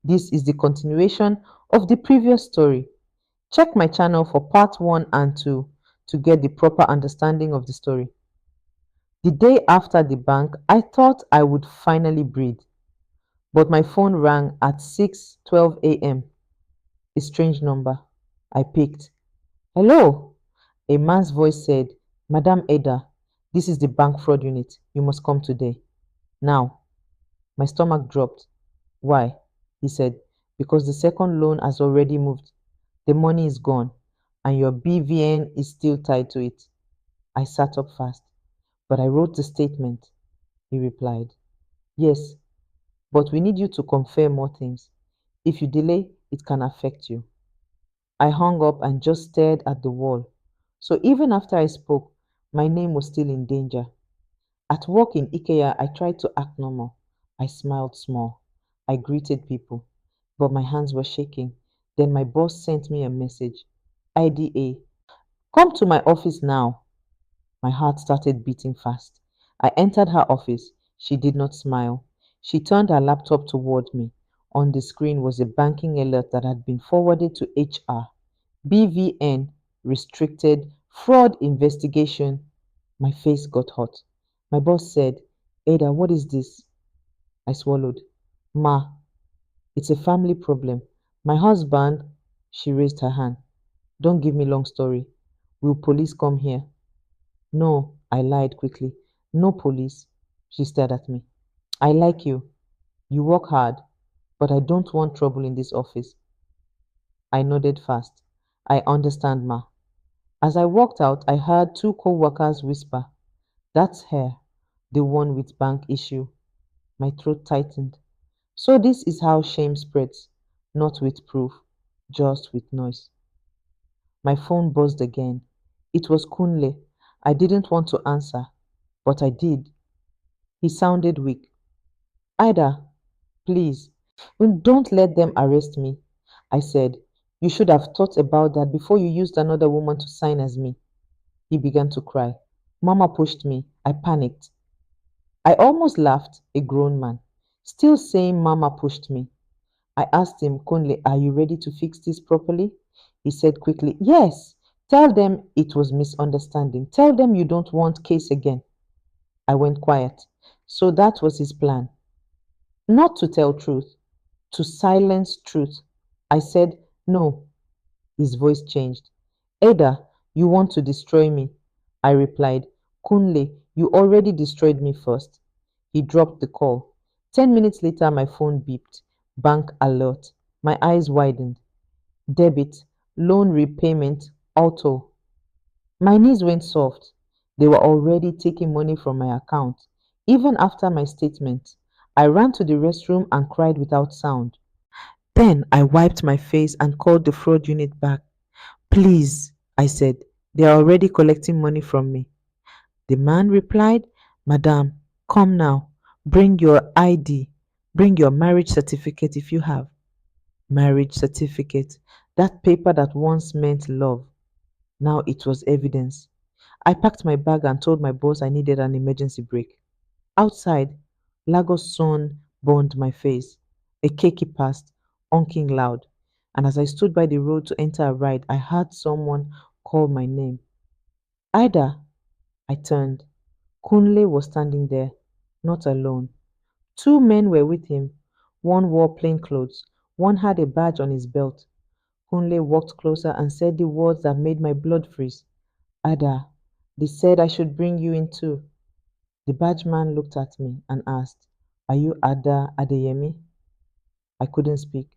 This is the continuation of the previous story. Check my channel for part 1 and 2 to get the proper understanding of the story. The day after the bank, I thought I would finally breathe, but my phone rang at 6:12 a.m. A strange number. I picked. Hello? A man's voice said, Madam Ada, this is the bank fraud unit. You must come today. Now. My stomach dropped. Why? He said, because the second loan has already moved. The money is gone, and your BVN is still tied to it. I sat up fast. But I wrote the statement, he replied. Yes, but we need you to confirm more things. If you delay, it can affect you. I hung up and just stared at the wall. So even after I spoke, my name was still in danger. At work in IKEA, I tried to act normal. I smiled small. I greeted people, but my hands were shaking. Then my boss sent me a message. IDA, come to my office now. My heart started beating fast. I entered her office. She did not smile. She turned her laptop toward me. On the screen was a banking alert that had been forwarded to HR. BVN restricted fraud investigation. My face got hot. My boss said, Ada, what is this? I swallowed. Ma, it's a family problem. My husband, she raised her hand. Don't give me long story. Will police come here? No, I lied quickly. No police. She stared at me. I like you. You work hard, but I don't want trouble in this office. I nodded fast. I understand, ma. As I walked out, I heard two co-workers whisper, That's her, the one with bank issue. My throat tightened. So this is how shame spreads, not with proof, just with noise. My phone buzzed again. It was Kunle. I didn't want to answer, but I did. He sounded weak. Ida, please, don't let them arrest me. I said, You should have thought about that before you used another woman to sign as me. He began to cry. Mama pushed me. I panicked. I almost laughed, a grown man, still saying Mama pushed me. I asked him, Kunle, are you ready to fix this properly? He said quickly, Yes. Tell them it was misunderstanding. Tell them you don't want case again. I went quiet. So that was his plan. Not to tell truth, to silence truth. I said, No. His voice changed. Ada, you want to destroy me. I replied, Kunle, you already destroyed me first. He dropped the call. 10 minutes later, my phone beeped. Bank alert. My eyes widened. Debit, loan repayment, auto. My knees went soft. They were already taking money from my account. Even after my statement, I ran to the restroom and cried without sound. Then I wiped my face and called the fraud unit back. Please, I said, they are already collecting money from me. The man replied, Madam, come now. Bring your ID. Bring your marriage certificate if you have. Marriage certificate, that paper that once meant love. Now it was evidence. I packed my bag and told my boss I needed an emergency break. Outside, Lagos sun burned my face. A keke passed, honking loud, and as I stood by the road to enter a ride, I heard someone call my name. Ida! I turned. Kunle was standing there, not alone. Two men were with him. One wore plain clothes, one had a badge on his belt. Kunle walked closer and said the words that made my blood freeze. Ada, they said I should bring you in too. The badge man looked at me and asked, Are you Ada Adeyemi? I couldn't speak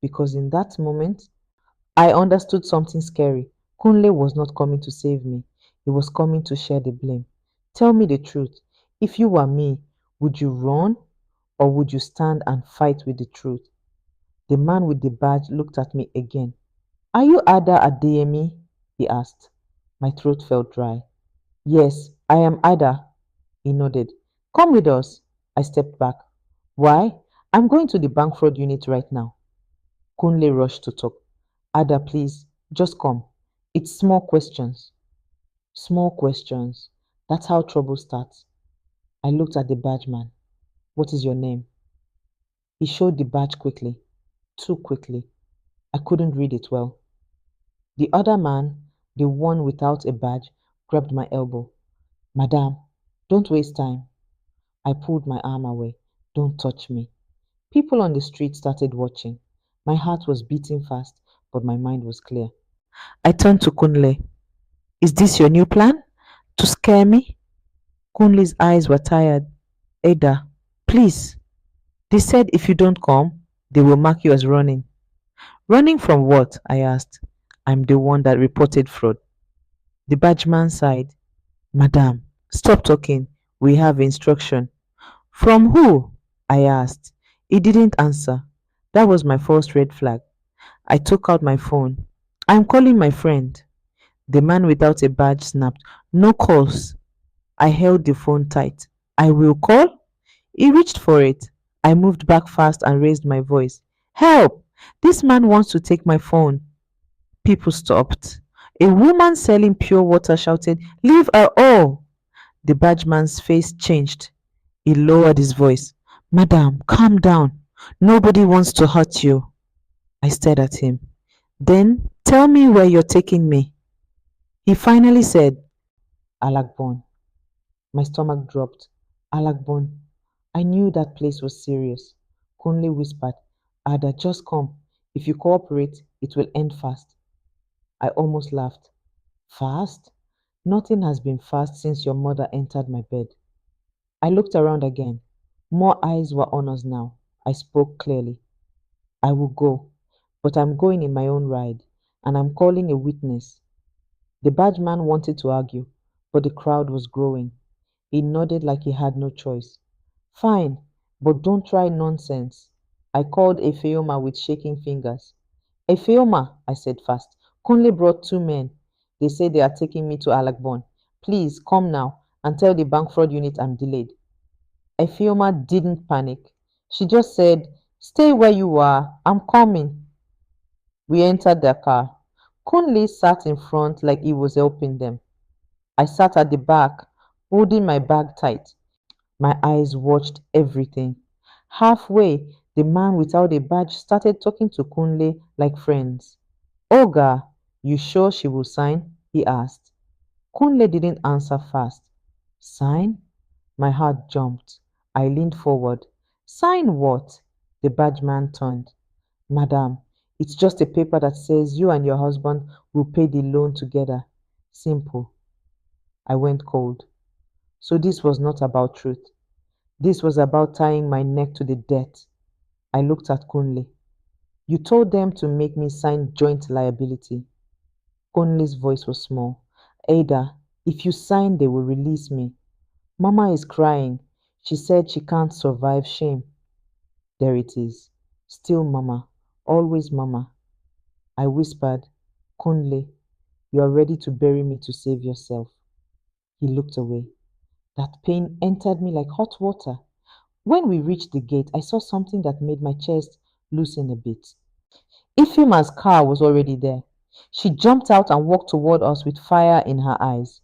because in that moment I understood something scary. Kunle was not coming to save me. He was coming to share the blame. Tell me the truth. If you were me, would you run or would you stand and fight with the truth? The man with the badge looked at me again. Are you Ada Adeyemi? He asked. My throat felt dry. Yes, I am Ada. He nodded. Come with us. I stepped back. Why? I'm going to the bank fraud unit right now. Kunle rushed to talk. Ada, please, just come. It's small questions. Small questions. That's how trouble starts. I looked at the badge man. What is your name? He showed the badge quickly. too quickly. I couldn't read it well. The other man, the one without a badge, grabbed my elbow. Madame, don't waste time. I pulled my arm away. Don't touch me. People on the street started watching. My heart was beating fast, but my mind was clear. I turned to Kunle. Is this your new plan? To scare me? Kunle's eyes were tired. Ada, please. They said if you don't come, they will mark you as running. Running from what? I asked. I'm the one that reported fraud. The badgeman sighed. Madam, stop talking. We have instruction. From who? I asked. He didn't answer. That was my first red flag. I took out my phone. I'm calling my friend. The man without a badge snapped. No calls. I held the phone tight. I will call? He reached for it. I moved back fast and raised my voice. Help! This man wants to take my phone. People stopped. A woman selling pure water shouted, Leave her all! The badgeman's face changed. He lowered his voice. Madam, calm down. Nobody wants to hurt you. I stared at him. Then tell me where you're taking me. He finally said, Alagbon. My stomach dropped. Alagbon. I knew that place was serious. Kunle whispered, Ada, just come. If you cooperate, it will end fast. I almost laughed. Fast? Nothing has been fast since your mother entered my bed. I looked around again. More eyes were on us now. I spoke clearly. I will go, but I'm going in my own ride, and I'm calling a witness. The badgeman wanted to argue, but the crowd was growing. He nodded like he had no choice. Fine, but don't try nonsense. I called Efeoma with shaking fingers. Efeoma, I said fast. Kunle brought two men. They say they are taking me to Alagbon. Please come now and tell the bank fraud unit I'm delayed. Efeoma didn't panic. She just said, Stay where you are. I'm coming. We entered their car. Kunle sat in front like he was helping them. I sat at the back, holding my bag tight. My eyes watched everything. Halfway, the man without a badge started talking to Kunle like friends. Olga, you sure she will sign? He asked. Kunle didn't answer fast. Sign? My heart jumped. I leaned forward. Sign what? The badgeman turned. Madam, it's just a paper that says you and your husband will pay the loan together. Simple. I went cold. So this was not about truth. This was about tying my neck to the debt. I looked at Kunle. You told them to make me sign joint liability. Kunle's voice was small. Ada, if you sign, they will release me. Mama is crying. She said she can't survive shame. There it is. Still Mama. Always Mama. I whispered, Kunle, you are ready to bury me to save yourself. He looked away. That pain entered me like hot water. When we reached the gate, I saw something that made my chest loosen a bit. Ifema's car was already there. She jumped out and walked toward us with fire in her eyes.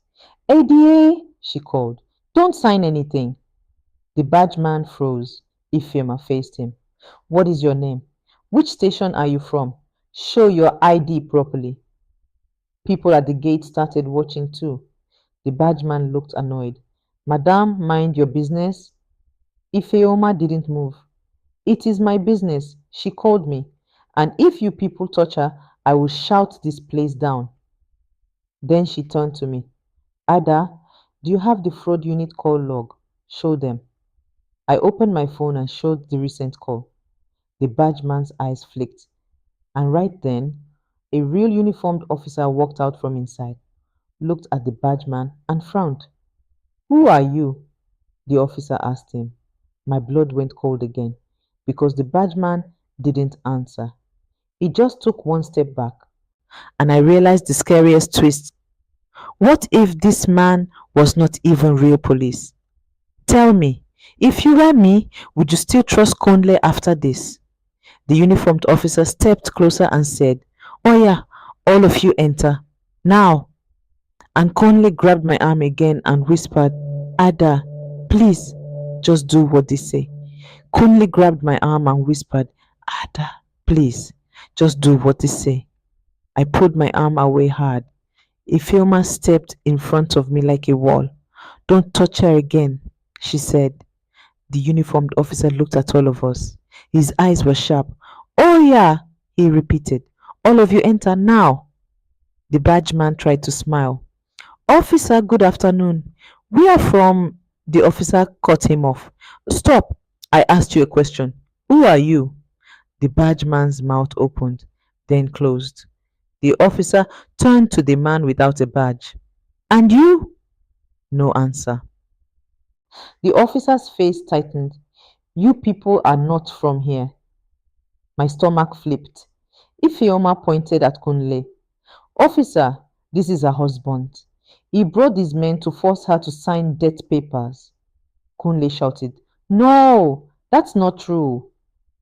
ADA, she called. Don't sign anything. The badgeman froze. Ifema faced him. What is your name? Which station are you from? Show your ID properly. People at the gate started watching too. The badgeman looked annoyed. Madam, mind your business. Ifeoma didn't move. It is my business. She called me. And if you people touch her, I will shout this place down. Then she turned to me. Ada, do you have the fraud unit call log? Show them. I opened my phone and showed the recent call. The badgeman's eyes flicked. And right then, a real uniformed officer walked out from inside, looked at the badgeman, and frowned. Who are you? The officer asked him. My blood went cold again because the badgeman didn't answer. He just took one step back, and I realized the scariest twist. What if this man was not even real police? Tell me, if you were me, would you still trust Conley after this? The uniformed officer stepped closer and said, Oh yeah, all of you enter. Now. And Conley grabbed my arm again and whispered, Ada, please, just do what they say. Conley grabbed my arm and whispered, Ada, Please, just do what they say. I pulled my arm away hard. A filmer stepped in front of me like a wall. Don't touch her again, she said. The uniformed officer looked at all of us. His eyes were sharp. Oh, yeah, he repeated. All of you enter now. The badge man tried to smile. Officer, good afternoon. We are from. The officer cut him off. Stop. I asked you a question. Who are you? The badge man's mouth opened, then closed. The officer turned to the man without a badge. And you? No answer. The officer's face tightened. You people are not from here. My stomach flipped. Ifeoma pointed at Kunle. Officer, this is her husband. He brought these men to force her to sign death papers. Kunle shouted, No, that's not true.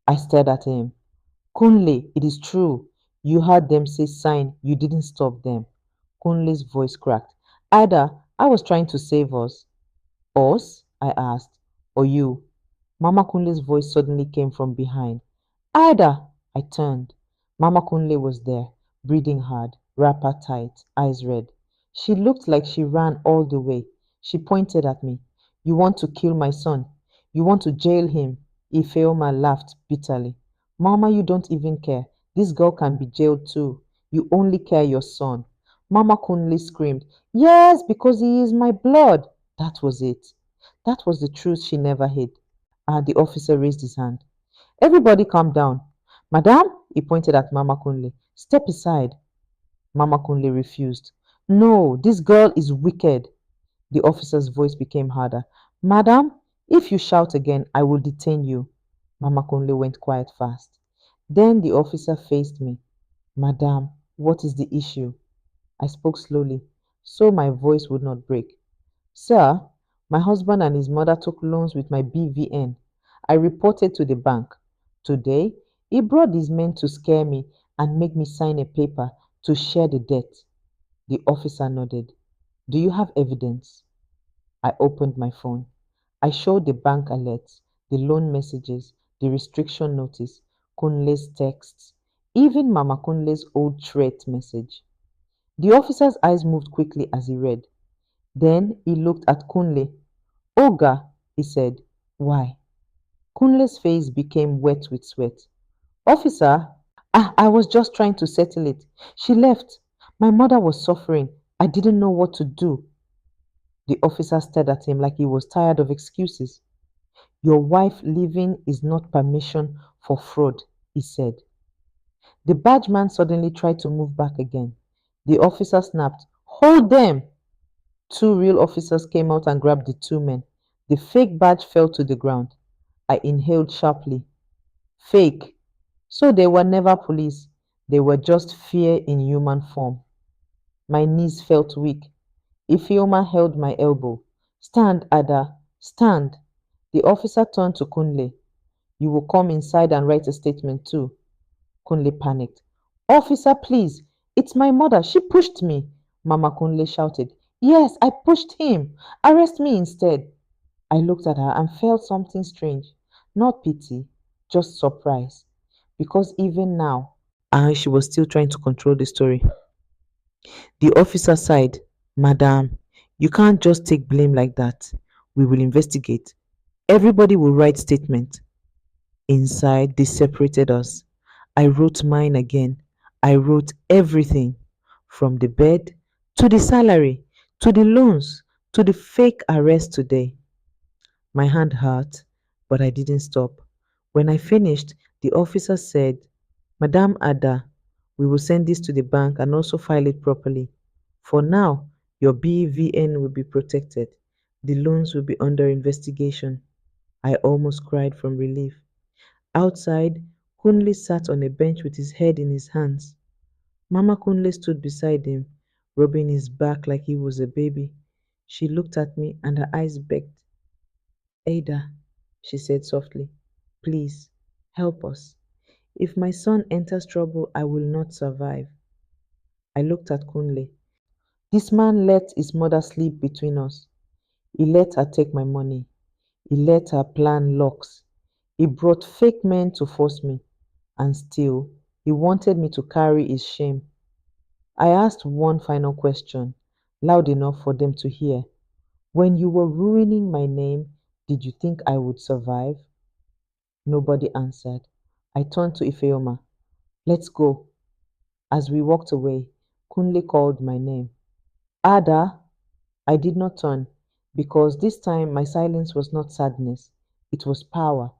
I stared at him. Kunle, it is true. You heard them say sign, you didn't stop them. Kunle's voice cracked. Ada, I was trying to save us. Us? I asked. Or you? Mama Kunle's voice suddenly came from behind. Ada! I turned. Mama Kunle was there, breathing hard, wrapper tight, eyes red. She looked like she ran all the way. She pointed at me. You want to kill my son? You want to jail him? Ifeoma laughed bitterly. Mama, you don't even care. This girl can be jailed too. You only care your son. Mama Kunle screamed, Yes, because he is my blood. That was it. That was the truth she never hid. The officer raised his hand. Everybody calm down. Madam, he pointed at Mama Kunle. Step aside. Mama Kunle refused. No, this girl is wicked. The officer's voice became harder. Madam, if you shout again, I will detain you. Mama Kunle went quiet fast. Then the officer faced me. Madam, what is the issue? I spoke slowly, so my voice would not break. Sir, my husband and his mother took loans with my BVN. I reported to the bank. Today, he brought these men to scare me and make me sign a paper to share the debt. The officer nodded. Do you have evidence? I opened my phone. I showed the bank alerts, the loan messages, the restriction notice, Kunle's texts, even Mama Kunle's old threat message. The officer's eyes moved quickly as he read. Then he looked at Kunle. Oga, he said. Why? Kunle's face became wet with sweat. Officer, I was just trying to settle it. She left. My mother was suffering. I didn't know what to do. The officer stared at him like he was tired of excuses. Your wife leaving is not permission for fraud, he said. The badge man suddenly tried to move back again. The officer snapped, Hold them! Two real officers came out and grabbed the two men. The fake badge fell to the ground. I inhaled sharply. Fake. So they were never police. They were just fear in human form. My knees felt weak. Ifeoma held my elbow. Stand, Ada. Stand. The officer turned to Kunle. You will come inside and write a statement too. Kunle panicked. Officer, please. It's my mother. She pushed me. Mama Kunle shouted. Yes, I pushed him. Arrest me instead. I looked at her and felt something strange. Not pity, just surprise. Because even now, she was still trying to control the story. The officer sighed, Madam, you can't just take blame like that. We will investigate. Everybody will write statement. Inside, they separated us. I wrote mine again. I wrote everything from the bed to the salary to the loans to the fake arrest today. My hand hurt, but I didn't stop. When I finished, the officer said, Madam Ada, we will send this to the bank and also file it properly. For now, your BVN will be protected. The loans will be under investigation. I almost cried from relief. Outside, Kunle sat on a bench with his head in his hands. Mama Kunle stood beside him, rubbing his back like he was a baby. She looked at me and her eyes begged. Ada, she said softly, please, help us. If my son enters trouble, I will not survive. I looked at Kunle. This man let his mother sleep between us. He let her take my money. He let her plan locks. He brought fake men to force me. And still, he wanted me to carry his shame. I asked one final question, loud enough for them to hear. When you were ruining my name, did you think I would survive? Nobody answered. I turned to Ifeoma. Let's go. As we walked away, Kunle called my name. Ada! I did not turn, because this time my silence was not sadness, it was power.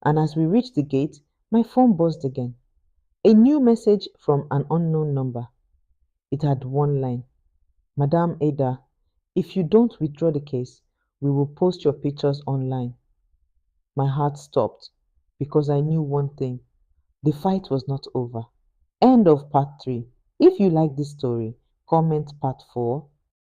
And as we reached the gate, my phone buzzed again. A new message from an unknown number. It had one line. Madam Ada, if you don't withdraw the case, we will post your pictures online. My heart stopped because I knew one thing. The fight was not over. End of part 3. If you like this story, comment part 4